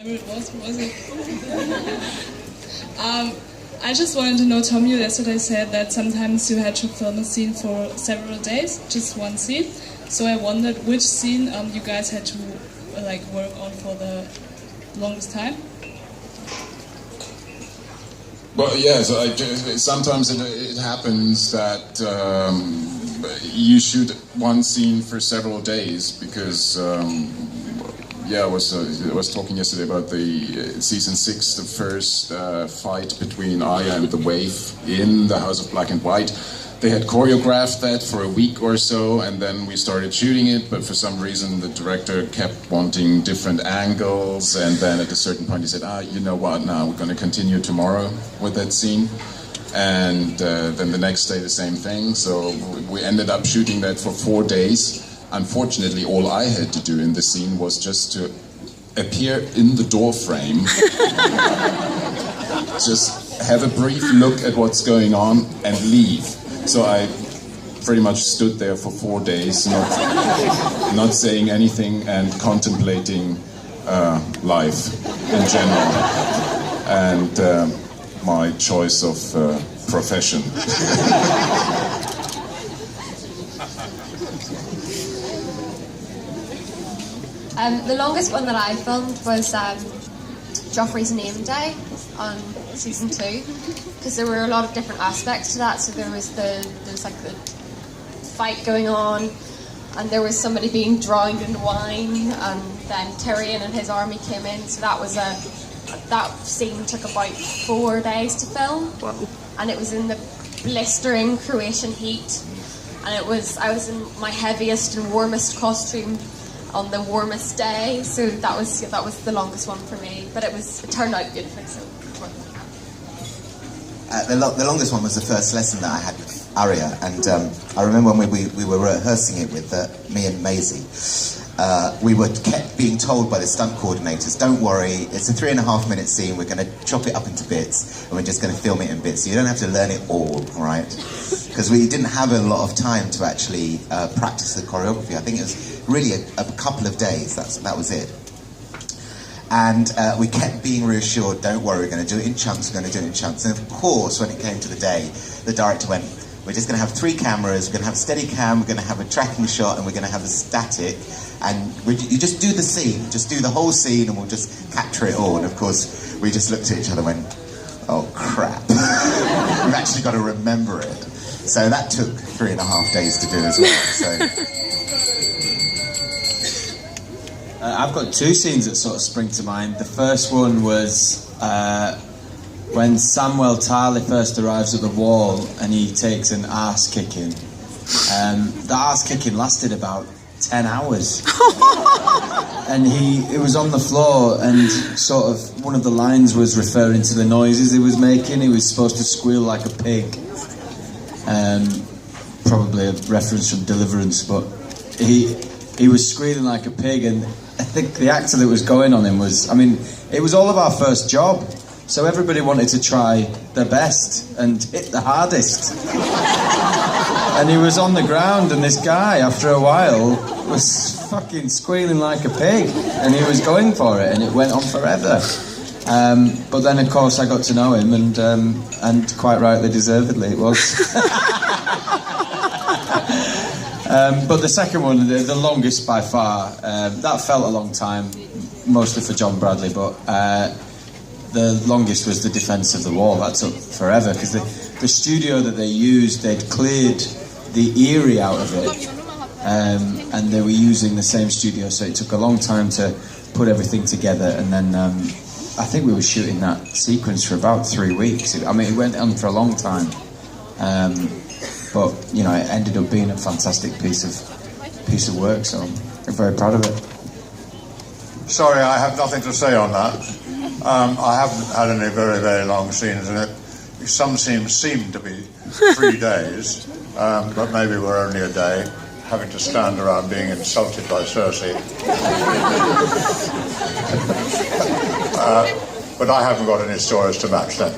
It was it? I just wanted to know, Tom, you yesterday said that sometimes you had to film a scene for several days, just one scene. So I wondered which scene you guys had to work on for the longest time. Well, yeah, so sometimes it happens that you shoot one scene for several days because, I was talking yesterday about the season 6, the first fight between Aya and the Wave in the House of Black and White. They had choreographed that for a week or so, and then we started shooting it, but for some reason the director kept wanting different angles, and then at a certain point he said, you know what, now we're going to continue tomorrow with that scene. And then the next day the same thing, so we ended up shooting that for 4 days. Unfortunately, all I had to do in the scene was just to appear in the door frame, just have a brief look at what's going on and leave. So I pretty much stood there for 4 days, not saying anything and contemplating life in general and my choice of profession. The longest one that I filmed was Joffrey's name day on season 2, because there were a lot of different aspects to that. So there was the fight going on, and there was somebody being drowned in wine, and then Tyrion and his army came in. So that scene took about 4 days to film. Whoa. And it was in the blistering Croatian heat, and I was in my heaviest and warmest costume on the warmest day, so that was the longest one for me. But it turned out beautifully. So the longest one was the first lesson that I had with Arya, and I remember when we were rehearsing it with me and Maisie. We were kept being told by the stunt coordinators, don't worry, it's a 3.5 minute scene, we're going to chop it up into bits, and we're just going to film it in bits, so you don't have to learn it all, right? Because we didn't have a lot of time to actually practice the choreography. I think it was really a couple of days, that was it. And we kept being reassured, don't worry, we're going to do it in chunks, we're going to do it in chunks. And of course, when it came to the day, the director went, we're just going to have 3 cameras, we're going to have a steady cam, we're going to have a tracking shot, and we're going to have a static. And you just do the scene, just do the whole scene, and we'll just capture it all. And of course, we just looked at each other and went, oh crap, we've actually got to remember it. So that took 3.5 days to do as well. So. I've got 2 scenes that sort of spring to mind. The first one was when Samwell Tarly first arrives at the wall and he takes an arse kicking. The arse kicking lasted about 10 hours. And it was on the floor, and sort of one of the lines was referring to the noises he was making. He was supposed to squeal like a pig. Probably a reference from Deliverance, but he was squealing like a pig, and I think the actor that was going on him it was all of our first job, so everybody wanted to try their best and hit the hardest. And he was on the ground, and this guy, after a while, was fucking squealing like a pig, and he was going for it, and it went on forever. But then, of course, I got to know him, and quite rightly, deservedly, it was. But the second one, the longest by far, that felt a long time, mostly for John Bradley, but the longest was the defence of the wall. That took forever, because the studio that they used, they'd cleared the Erie out of it, and they were using the same studio, so it took a long time to put everything together. And then I think we were shooting that sequence for about 3 weeks. It went on for a long time, but it ended up being a fantastic piece of work, so I'm very proud of it. Sorry, I have nothing to say on that. I haven't had any very, very long scenes in it. Some scenes seem to be 3 days, but maybe we're only a day, having to stand around being insulted by Cersei. But I haven't got any stories to match that.